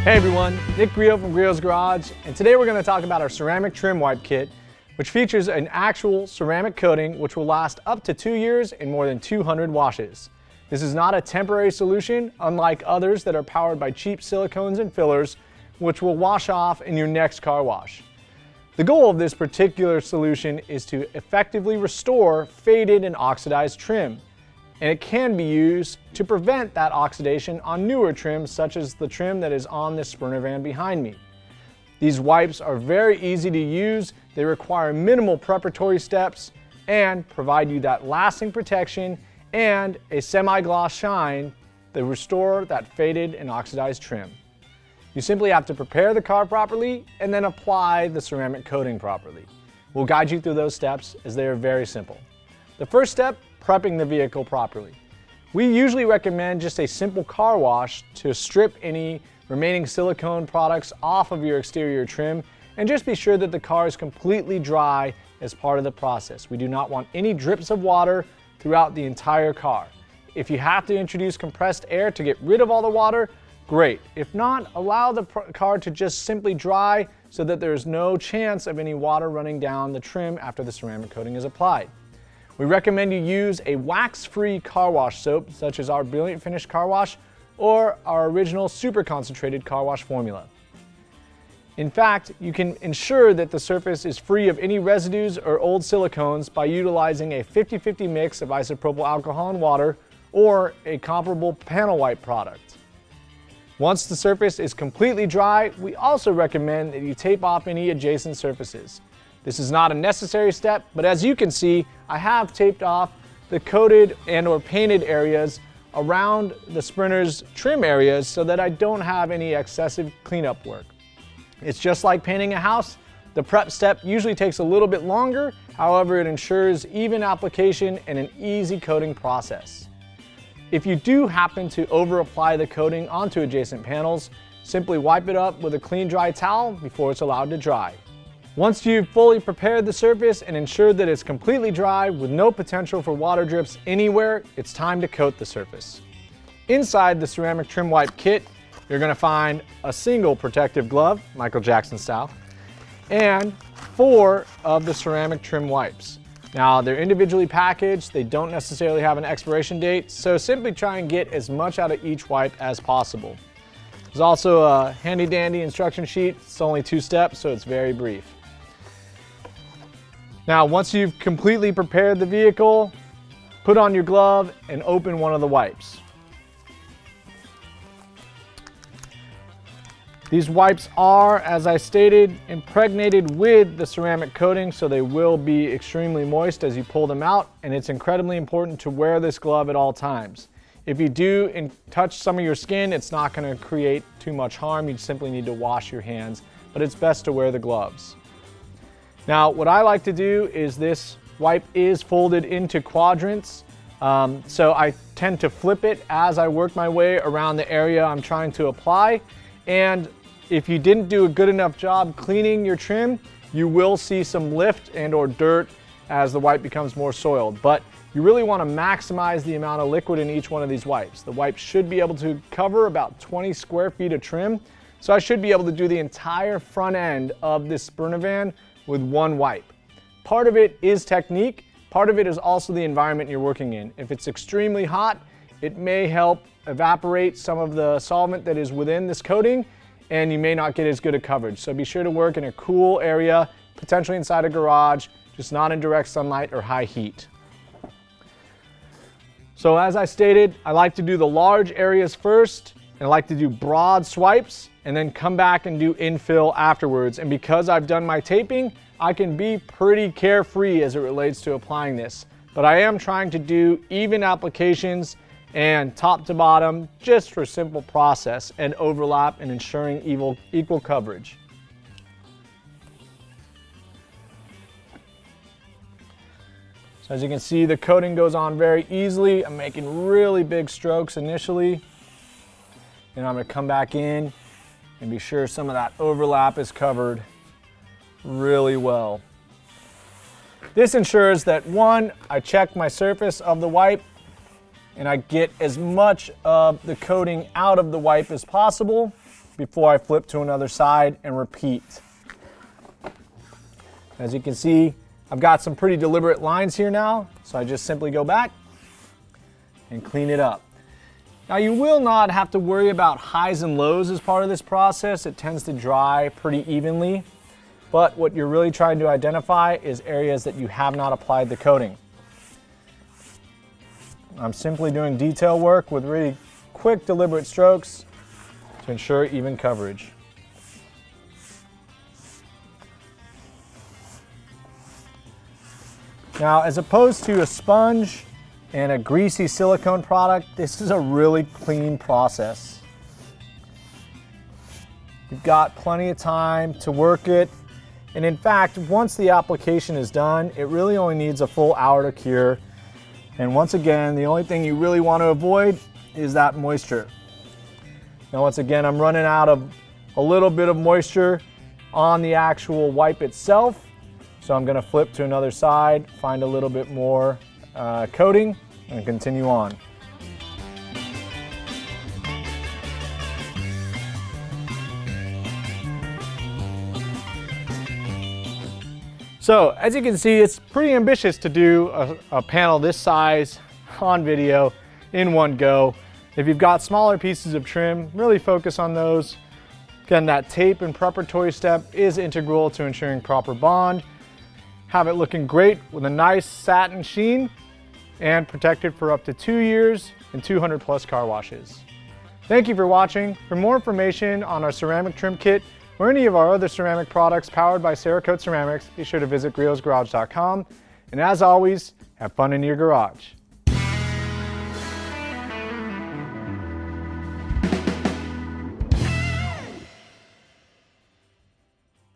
Hey everyone, Nick Griot from Griot's Garage, and today we're going to talk about our ceramic trim wipe kit, which features an actual ceramic coating which will last up to 2 years and more than 200 washes. This is not a temporary solution, unlike others that are powered by cheap silicones and fillers, which will wash off in your next car wash. The goal of this particular solution is to effectively restore faded and oxidized trim, and it can be used to prevent that oxidation on newer trims such as the trim that is on this Sprinter van behind me. These wipes are very easy to use, they require minimal preparatory steps and provide you that lasting protection and a semi-gloss shine to restore that faded and oxidized trim. You simply have to prepare the car properly and then apply the ceramic coating properly. We'll guide you through those steps as they are very simple. The first step, prepping the vehicle properly. We usually recommend just a simple car wash to strip any remaining silicone products off of your exterior trim and just be sure that the car is completely dry as part of the process. We do not want any drips of water throughout the entire car. If you have to introduce compressed air to get rid of all the water, great. If not, allow the car to just simply dry so that there is no chance of any water running down the trim after the ceramic coating is applied. We recommend you use a wax-free car wash soap, such as our Brilliant Finish car wash or our original super concentrated car wash formula. In fact, you can ensure that the surface is free of any residues or old silicones by utilizing a 50-50 mix of isopropyl alcohol and water or a comparable panel wipe product. Once the surface is completely dry, we also recommend that you tape off any adjacent surfaces. This is not a necessary step, but as you can see, I have taped off the coated and or painted areas around the Sprinter's trim areas so that I don't have any excessive cleanup work. It's just like painting a house. The prep step usually takes a little bit longer, however it ensures even application and an easy coating process. If you do happen to over apply the coating onto adjacent panels, simply wipe it up with a clean dry towel before it's allowed to dry. Once you've fully prepared the surface and ensured that it's completely dry with no potential for water drips anywhere, it's time to coat the surface. Inside the ceramic trim wipe kit, you're going to find a single protective glove, Michael Jackson style, and 4 of the ceramic trim wipes. Now they're individually packaged, they don't necessarily have an expiration date, so simply try and get as much out of each wipe as possible. There's also a handy dandy instruction sheet. It's only 2 steps, so it's very brief. Now, once you've completely prepared the vehicle, put on your glove and open one of the wipes. These wipes are, as I stated, impregnated with the ceramic coating, so they will be extremely moist as you pull them out, and it's incredibly important to wear this glove at all times. If you do touch some of your skin, it's not going to create too much harm. You simply need to wash your hands, but it's best to wear the gloves. Now, what I like to do is this wipe is folded into quadrants, so I tend to flip it as I work my way around the area I'm trying to apply. And if you didn't do a good enough job cleaning your trim, you will see some lift and or dirt as the wipe becomes more soiled. But you really want to maximize the amount of liquid in each one of these wipes. The wipe should be able to cover about 20 square feet of trim, so I should be able to do the entire front end of this Sprinter van with one wipe. Part of it is technique, part of it is also the environment you're working in. If it's extremely hot, it may help evaporate some of the solvent that is within this coating, and you may not get as good a coverage. So be sure to work in a cool area, potentially inside a garage, just not in direct sunlight or high heat. So as I stated, I like to do the large areas first, and I like to do broad swipes, and then come back and do infill afterwards. And because I've done my taping, I can be pretty carefree as it relates to applying this. But I am trying to do even applications and top to bottom just for simple process and overlap and ensuring equal coverage. So as you can see, the coating goes on very easily. I'm making really big strokes initially. And I'm going to come back in and be sure some of that overlap is covered really well. This ensures that, one, I check my surface of the wipe and I get as much of the coating out of the wipe as possible. before I flip to another side and repeat. As you can see, I've got some pretty deliberate lines here now, so I just simply go back and clean it up. Now you will not have to worry about highs and lows as part of this process. It tends to dry pretty evenly, but what you're really trying to identify is areas that you have not applied the coating. I'm simply doing detail work with really quick, deliberate strokes to ensure even coverage. Now, as opposed to a sponge and a greasy silicone product, this is a really clean process. You've got plenty of time to work it. And in fact, once the application is done, it really only needs a full hour to cure. And once again, the only thing you really want to avoid is that moisture. Now, once again, I'm running out of a little bit of moisture on the actual wipe itself. So I'm going to flip to another side, find a little bit more coating, and continue on. So as you can see, it's pretty ambitious to do a panel this size on video in one go. If you've got smaller pieces of trim, really focus on those. Again, that tape and preparatory step is integral to ensuring proper bond. Have it looking great with a nice satin sheen and protected for up to 2 years and 200+ car washes. Thank you for watching. For more information on our ceramic trim kit or any of our other ceramic products powered by Cerakote Ceramics, be sure to visit griotsgarage.com. And as always, have fun in your garage.